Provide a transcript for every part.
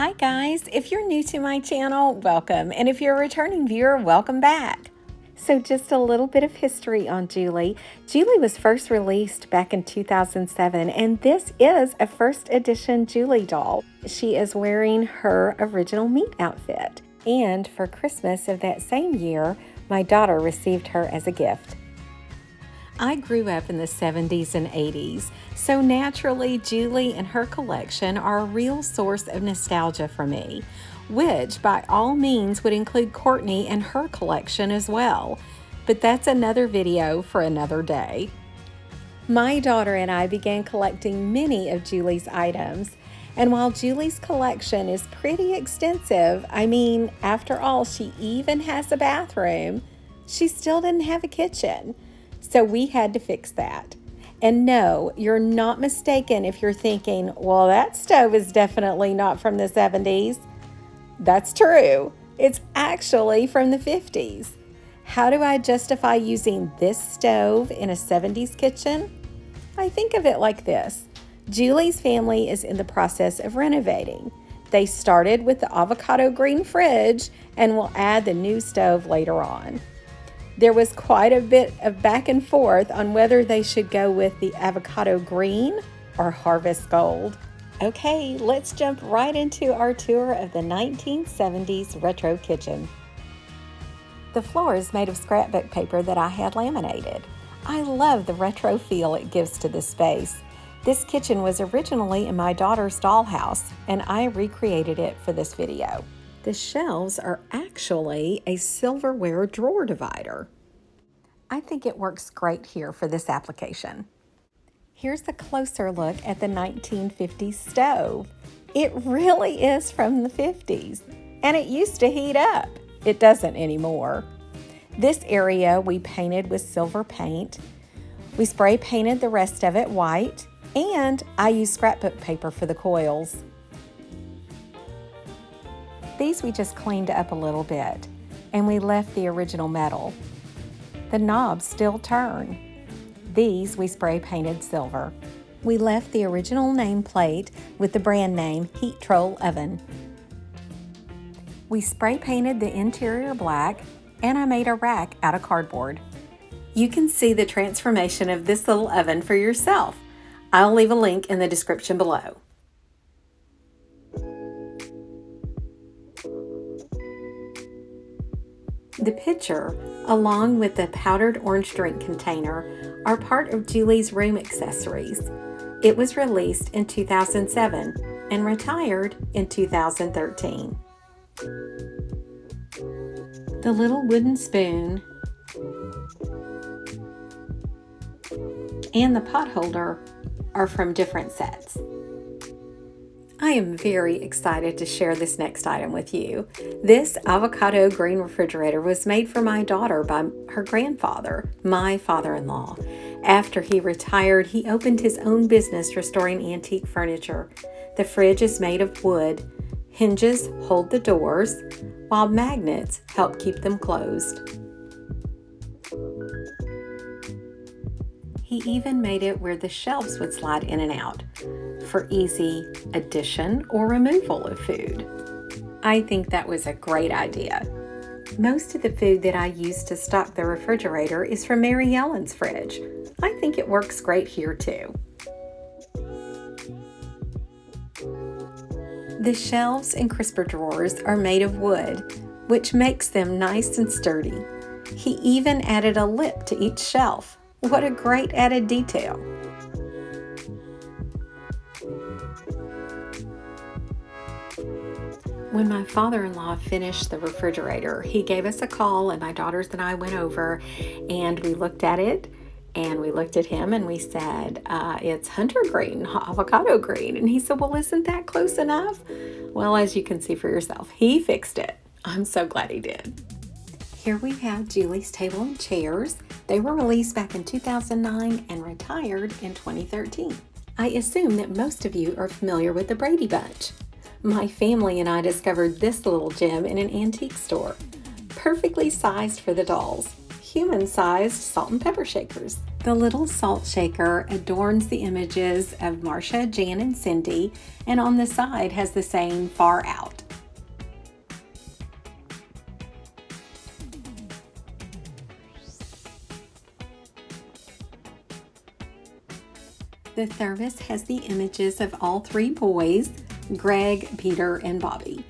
Hi guys, if you're new to my channel, welcome, and if you're a returning viewer, welcome back. So just a little bit of history on Julie. Julie was first released back in 2007, and this is a first edition Julie doll. She is wearing her original meat outfit, and for Christmas of that same year, my daughter received her as a gift. I grew up in the 70s and 80s, so naturally Julie and her collection are a real source of nostalgia for me, which by all means would include Courtney and her collection as well. But that's another video for another day. My daughter and I began collecting many of Julie's items, and while Julie's collection is pretty extensive, after all, she even has a bathroom, she still didn't have a kitchen. So we had to fix that. And no, you're not mistaken if you're thinking, well, that stove is definitely not from the 70s. That's true. It's actually from the 50s. How do I justify using this stove in a 70s kitchen? I think of it like this. Julie's family is in the process of renovating. They started with the avocado green fridge and will add the new stove later on. There was quite a bit of back and forth on whether they should go with the avocado green or harvest gold. Okay, let's jump right into our tour of the 1970s retro kitchen. The floor is made of scrapbook paper that I had laminated. I love the retro feel it gives to this space. This kitchen was originally in my daughter's dollhouse, and I recreated it for this video. The shelves are actually a silverware drawer divider. I think it works great here for this application. Here's a closer look at the 1950s stove. It really is from the 50s, and it used to heat up. It doesn't anymore. This area we painted with silver paint. We spray painted the rest of it white, and I used scrapbook paper for the coils. These we just cleaned up a little bit, and we left the original metal. The knobs still turn. These we spray painted silver. We left the original nameplate with the brand name Heat Troll Oven. We spray painted the interior black, and I made a rack out of cardboard. You can see the transformation of this little oven for yourself. I'll leave a link in the description below. The pitcher, along with the powdered orange drink container, are part of Julie's room accessories. It was released in 2007 and retired in 2013. The little wooden spoon and the pot holder are from different sets. I am very excited to share this next item with you. This avocado green refrigerator was made for my daughter by her grandfather, my father-in-law. After he retired, he opened his own business restoring antique furniture. The fridge is made of wood. Hinges hold the doors, while magnets help keep them closed. He even made it where the shelves would slide in and out for easy addition or removal of food. I think that was a great idea. Most of the food that I use to stock the refrigerator is from Maryellen's fridge. I think it works great here too. The shelves and crisper drawers are made of wood, which makes them nice and sturdy. He even added a lip to each shelf. What a great added detail. When my father-in-law finished the refrigerator, he gave us a call, and my daughters and I went over and we looked at it and we looked at him and we said, it's hunter green, avocado green. And he said, well, isn't that close enough? Well, as you can see for yourself, he fixed it. I'm so glad he did. Here we have Julie's table and chairs. They were released back in 2009 and retired in 2013. I assume that most of you are familiar with the Brady Bunch. My family and I discovered this little gem in an antique store. Perfectly sized for the dolls. human-sized salt and pepper shakers. The little salt shaker adorns the images of Marsha, Jan, and Cindy, and on the side has the saying "Far Out." The thermos has the images of all three boys, Greg, Peter, and Bobby.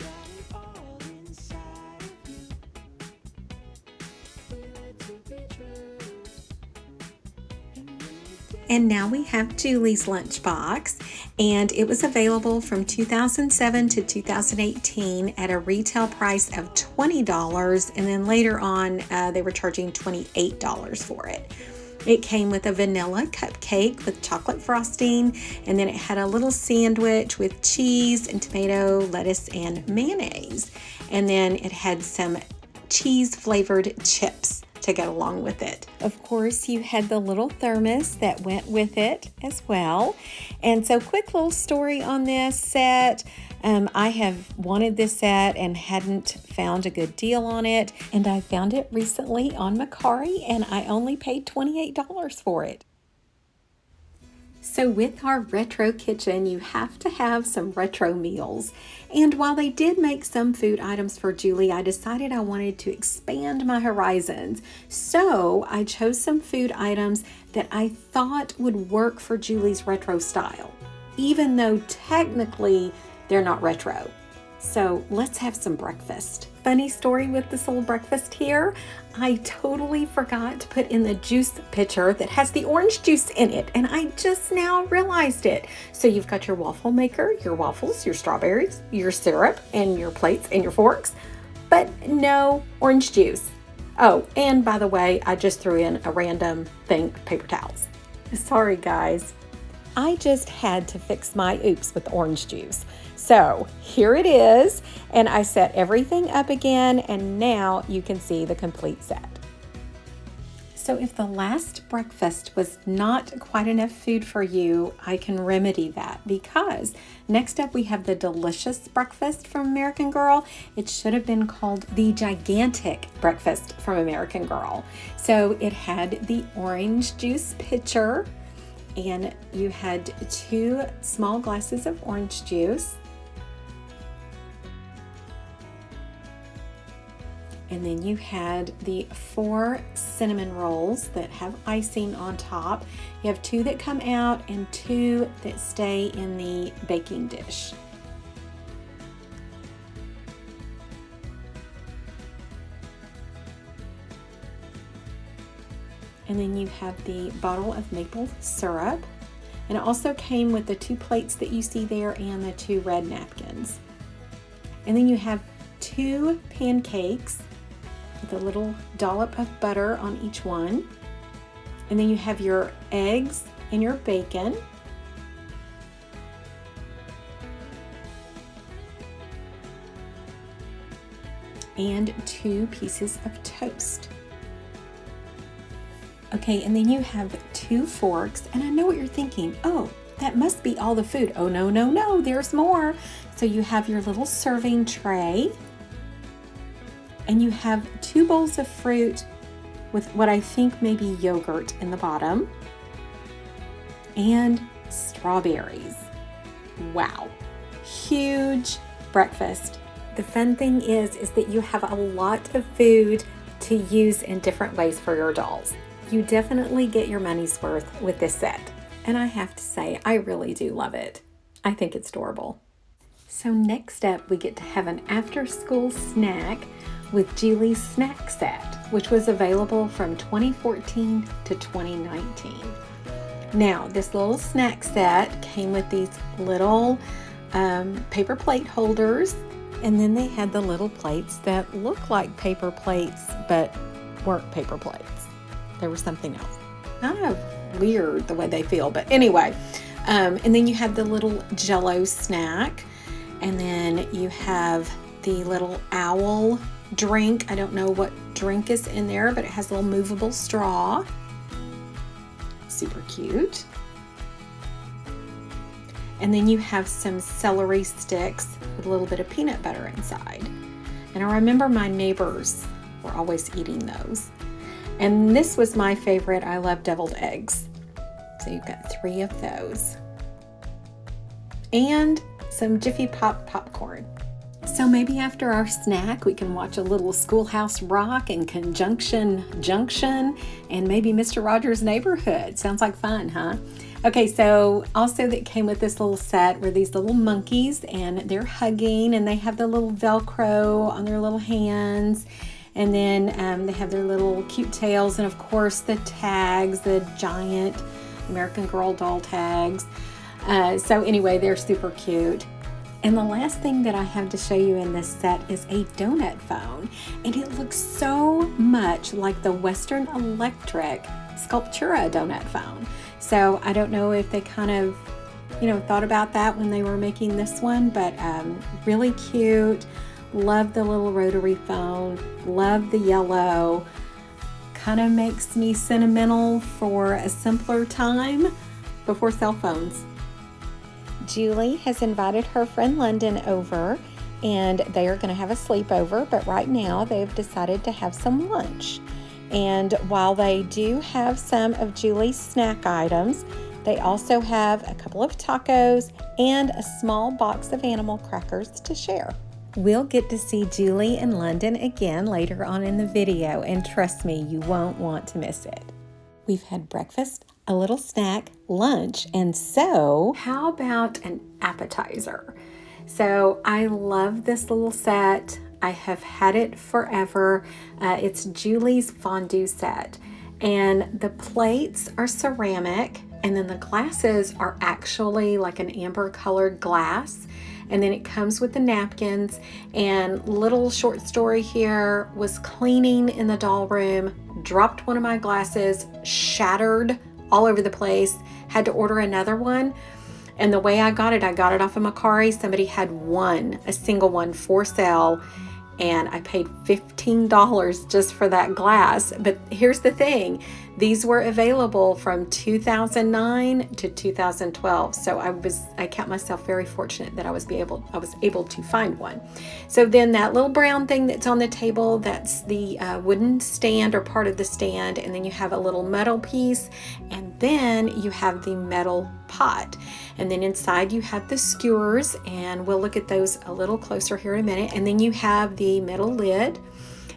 And now we have Julie's lunchbox, and it was available from 2007 to 2018 at a retail price of $20, and then later on they were charging $28 for it. It came with a vanilla cupcake with chocolate frosting, and then it had a little sandwich with cheese and tomato, lettuce, and mayonnaise. And then it had some cheese-flavored chips to go along with it. Of course, you had the little thermos that went with it as well. And so quick little story on this set. I have wanted this set and hadn't found a good deal on it, and I found it recently on Mercari, and I only paid $28 for it. So with our retro kitchen, you have to have some retro meals. And while they did make some food items for Julie, I decided I wanted to expand my horizons. So I chose some food items that I thought would work for Julie's retro style, even though technically they're not retro. So let's have some breakfast. Funny story with this little breakfast here. I totally forgot to put in the juice pitcher that has the orange juice in it, and I just now realized it. So you've got your waffle maker, your waffles, your strawberries, your syrup, and your plates and your forks, but no orange juice. Oh, and by the way, I just threw in a random thing, paper towels. Sorry guys. I just had to fix my oops with orange juice. So here it is, and I set everything up again, and now you can see the complete set. So if the last breakfast was not quite enough food for you, I can remedy that, because next up we have the delicious breakfast from American Girl. It should have been called the gigantic breakfast from American Girl. So it had the orange juice pitcher, and you had 2 small glasses of orange juice. And then you had the 4 cinnamon rolls that have icing on top. You have 2 that come out and 2 that stay in the baking dish. And then you have the bottle of maple syrup. And it also came with the 2 plates that you see there and the 2 red napkins. And then you have 2 pancakes with a little dollop of butter on each one. And then you have your eggs and your bacon. And 2 pieces of toast. Okay, and then you have 2 forks, and I know what you're thinking. Oh, that must be all the food. Oh, no, no, no, there's more. So you have your little serving tray, and you have 2 bowls of fruit with what I think may be yogurt in the bottom, and strawberries. Wow, huge breakfast. The fun thing is that you have a lot of food to use in different ways for your dolls. You definitely get your money's worth with this set. And I have to say, I really do love it. I think it's adorable. So next up, we get to have an after-school snack with Julie's snack set, which was available from 2014 to 2019. Now, this little snack set came with these little paper plate holders, and then they had the little plates that look like paper plates, but weren't paper plates. There was something else. Kind of weird the way they feel, but anyway. And then you have the little Jell-O snack, and then you have the little owl drink. I don't know what drink is in there, but it has a little movable straw. Super cute. And then you have some celery sticks with a little bit of peanut butter inside. And I remember my neighbors were always eating those. And this was my favorite. I love deviled eggs. So you've got 3 of those. And some Jiffy Pop popcorn. So maybe after our snack, we can watch a little Schoolhouse Rock and Conjunction Junction and maybe Mr. Rogers' Neighborhood. Sounds like fun, huh? Okay, so also that came with this little set were these little monkeys, and they're hugging, and they have the little Velcro on their little hands. And then they have their little cute tails, and of course the tags, the giant American Girl doll tags. So anyway, they're super cute. And the last thing that I have to show you in this set is a donut phone. And it looks so much like the Western Electric Sculptura donut phone. So I don't know if they kind of, thought about that when they were making this one, but really cute. Love the little rotary phone. Love the yellow. Kind of makes me sentimental for a simpler time before cell phones. Julie has invited her friend London over, and they are going to have a sleepover, but right now they've decided to have some lunch. And while they do have some of Julie's snack items, they also have a couple of tacos and a small box of animal crackers to share. We'll get to see Julie and London again later on in the video, and trust me, you won't want to miss it. We've had breakfast, a little snack, lunch, and so how about an appetizer? So I love this little set. I have had it forever. It's Julie's fondue set, and the plates are ceramic, and then the glasses are actually like an amber colored glass. And then it comes with the napkins. And little short story here, was cleaning in the doll room, dropped one of my glasses, shattered all over the place, had to order another one. And the way I got it off of Macari. Somebody had a single one for sale, and I paid $15 just for that glass. But here's the thing, these were available from 2009 to 2012. So I count myself very fortunate that I was able to find one. So then that little brown thing that's on the table, that's the wooden stand or part of the stand. And then you have a little metal piece, and then you have the metal pot. And then inside you have the skewers, and we'll look at those a little closer here in a minute. And then you have the metal lid.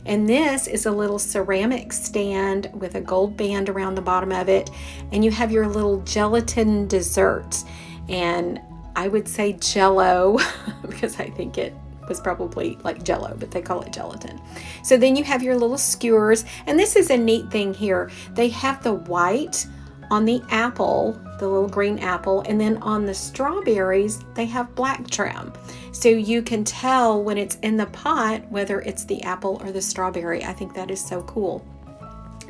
And this is a little ceramic stand with a gold band around the bottom of it. And you have your little gelatin desserts. And I would say Jello because I think it was probably like Jello, but they call it gelatin. So then you have your little skewers. And this is a neat thing here. They have the white on the apple, the little green apple, and then on the strawberries, they have black trim. So you can tell when it's in the pot whether it's the apple or the strawberry. I think that is so cool.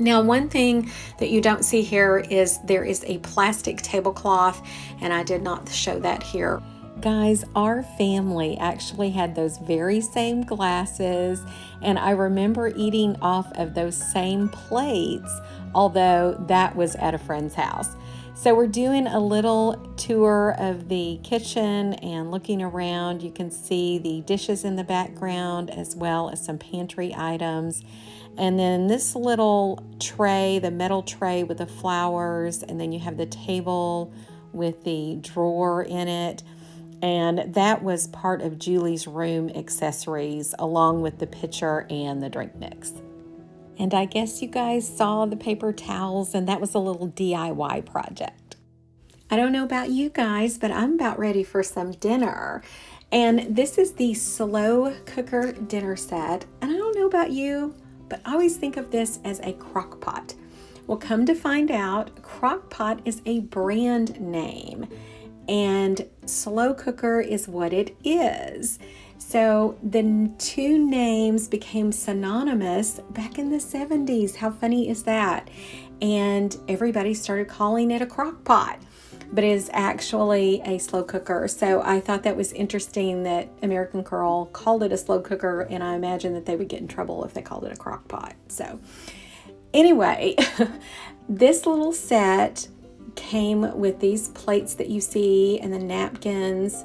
Now, one thing that you don't see here is there is a plastic tablecloth, and I did not show that here. Guys, our family actually had those very same glasses, and I remember eating off of those same plates, although that was at a friend's house. So we're doing a little tour of the kitchen and looking around. You can see the dishes in the background as well as some pantry items. And then this little tray, the metal tray with the flowers, and then you have the table with the drawer in it. And that was part of Julie's room accessories, along with the pitcher and the drink mix. And I guess you guys saw the paper towels, and that was a little DIY project. I don't know about you guys, but I'm about ready for some dinner. And this is the slow cooker dinner set. And I don't know about you, but I always think of this as a crock pot. Well, come to find out, crock pot is a brand name, and slow cooker is what it is. So the two names became synonymous back in the 70s. How funny is that? And everybody started calling it a crock pot, but it is actually a slow cooker. So I thought that was interesting that American Girl called it a slow cooker, and I imagine that they would get in trouble if they called it a crock pot. So anyway, this little set came with these plates that you see, and the napkins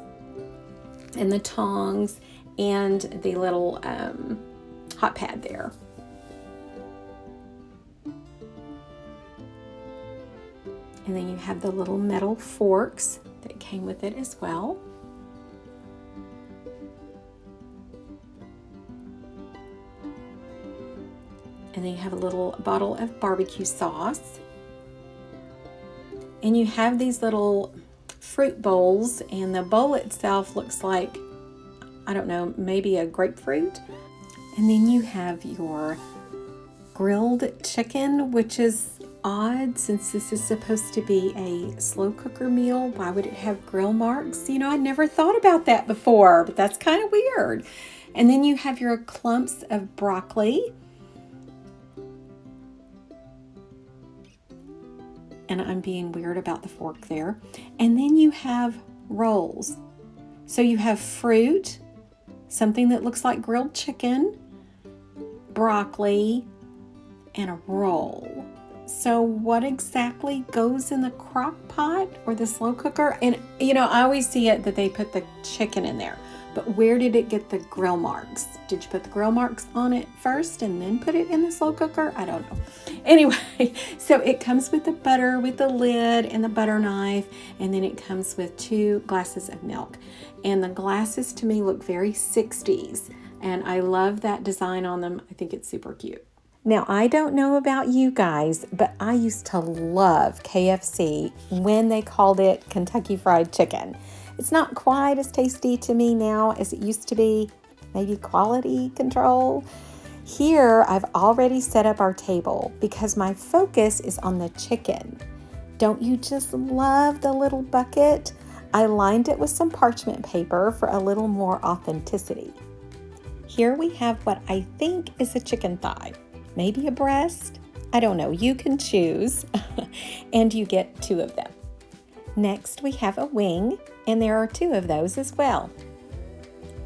and the tongs and the little hot pad there. And then you have the little metal forks that came with it as well. And then you have a little bottle of barbecue sauce. And you have these little fruit bowls, and the bowl itself looks like, I don't know, maybe a grapefruit. And then you have your grilled chicken, which is odd since this is supposed to be a slow cooker meal. Why would it have grill marks? You know, I never thought about that before, but that's kind of weird. And then you have your clumps of broccoli. And I'm being weird about the fork there. And then you have rolls. So you have fruit, something that looks like grilled chicken, broccoli, and a roll. So what exactly goes in the crock pot or the slow cooker? And you know, I always see it that they put the chicken in there, but where did it get the grill marks? Did you put the grill marks on it first and then put it in the slow cooker? I don't know. Anyway, so it comes with the butter, with the lid and the butter knife, and then it comes with 2 glasses of milk. And the glasses to me look very 60s, and I love that design on them. I think it's super cute. Now, I don't know about you guys, but I used to love KFC when they called it Kentucky Fried Chicken. It's not quite as tasty to me now as it used to be. Maybe quality control. Here, I've already set up our table because my focus is on the chicken. Don't you just love the little bucket? I lined it with some parchment paper for a little more authenticity. Here we have what I think is a chicken thigh. Maybe a breast? I don't know. You can choose. And you get 2 of them. Next, we have a wing, and there are 2 of those as well.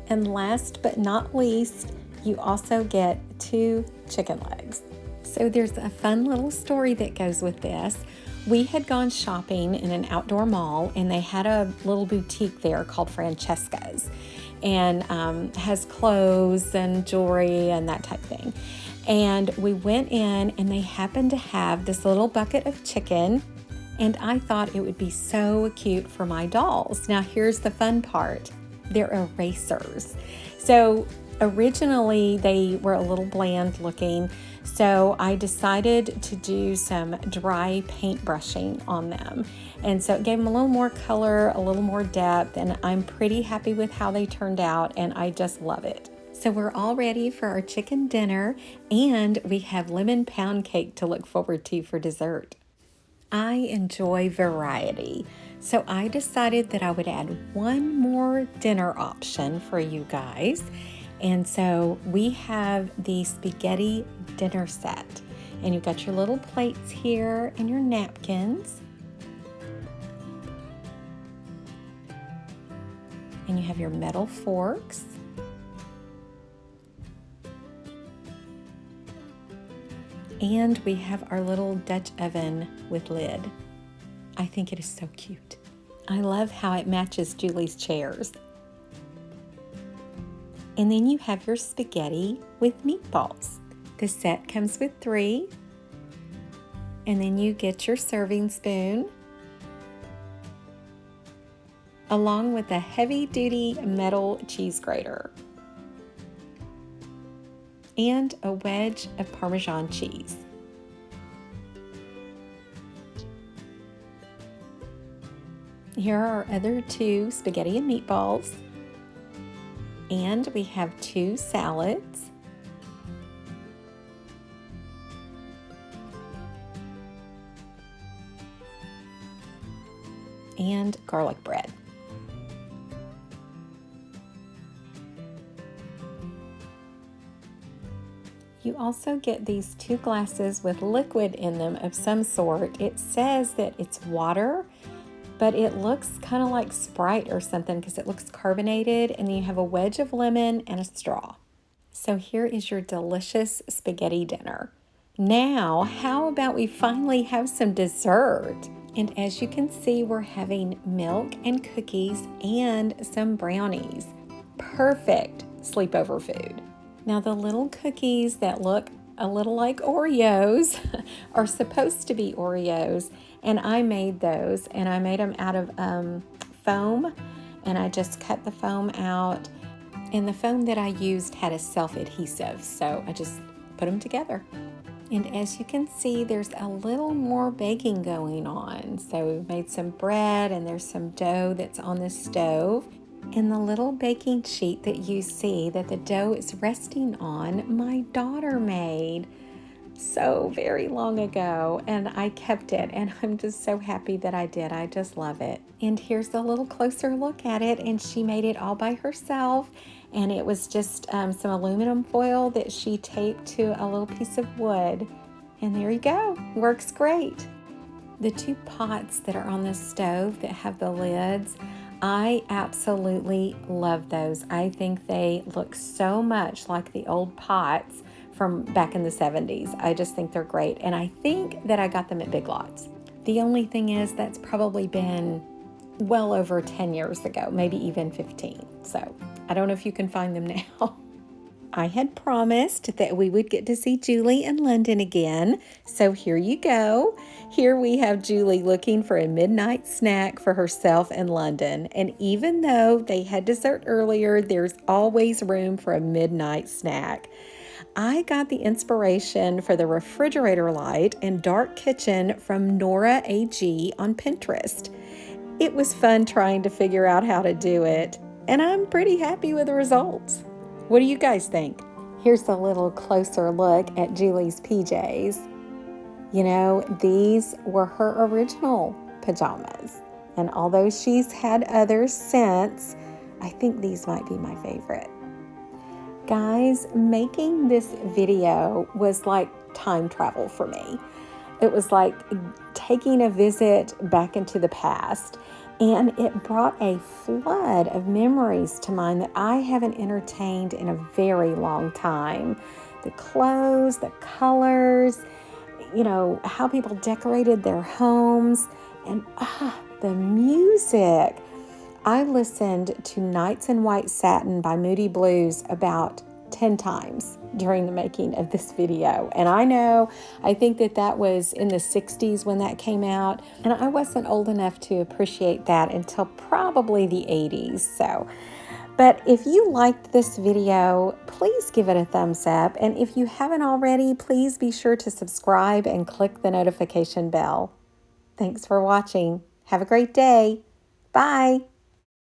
And last but not least, you also get 2 chicken legs. So there's a fun little story that goes with this. We had gone shopping in an outdoor mall, and they had a little boutique there called Francesca's, and has clothes and jewelry and that type of thing. And we went in, and they happened to have this little bucket of chicken, and I thought it would be so cute for my dolls. Now here's the fun part. They're erasers. So originally they were a little bland looking, so I decided to do some dry paint brushing on them. And so it gave them a little more color, a little more depth, and I'm pretty happy with how they turned out, and I just love it. So we're all ready for our chicken dinner, and we have lemon pound cake to look forward to for dessert. I enjoy variety, so I decided that I would add one more dinner option for you guys. And so we have the spaghetti dinner set, and you've got your little plates here and your napkins. And you have your metal forks. And we have our little Dutch oven with lid. I think it is so cute. I love how it matches Julie's chairs. And then you have your spaghetti with meatballs. The set comes with 3. And then you get your serving spoon, along with a heavy-duty metal cheese grater and a wedge of Parmesan cheese. Here are our other 2 spaghetti and meatballs. And we have 2 salads. And garlic bread. You also get these 2 glasses with liquid in them of some sort. It says that it's water, but it looks kind of like Sprite or something because it looks carbonated, and then you have a wedge of lemon and a straw. So here is your delicious spaghetti dinner. Now, how about we finally have some dessert? And as you can see, we're having milk and cookies and some brownies. Perfect sleepover food. Now, the little cookies that look a little like Oreos are supposed to be Oreos, And I made those, and I made them out of foam, and I just cut the foam out. And the foam that I used had a self-adhesive, so I just put them together. And as you can see, there's a little more baking going on. So we've made some bread, and there's some dough that's on the stove. And the little baking sheet that you see that the dough is resting on, my daughter made so very long ago, and I kept it, and I'm just so happy that I did. I just love it. And here's a little closer look at it, and she made it all by herself, and it was just some aluminum foil that she taped to a little piece of wood, and there you go. Works great. The two pots that are on the stove that have the lids, I absolutely love those. I think they look so much like the old pots from back in the 70s. I just think they're great, and I think that I got them at Big Lots. The only thing is that's probably been well over 10 years ago, maybe even 15. So I don't know if you can find them now. I had promised that we would get to see Julie in London again, so here you go. Here we have Julie looking for a midnight snack for herself in London, and even though they had dessert earlier, there's always room for a midnight snack. I got the inspiration for the refrigerator light and dark kitchen from Nora AG on Pinterest. It was fun trying to figure out how to do it, and I'm pretty happy with the results. What do you guys think? Here's a little closer look at Julie's PJs. You know, these were her original pajamas, and although she's had others since, I think these might be my favorite. Guys, making this video was like time travel for me. It was like taking a visit back into the past, and it brought a flood of memories to mind that I haven't entertained in a very long time. The clothes, the colors, you know, how people decorated their homes, and the music. I listened to Nights in White Satin by Moody Blues about 10 times during the making of this video. And I think that was in the 60s when that came out, and I wasn't old enough to appreciate that until probably the 80s. But if you liked this video, please give it a thumbs up. And if you haven't already, please be sure to subscribe and click the notification bell. Thanks for watching. Have a great day. Bye.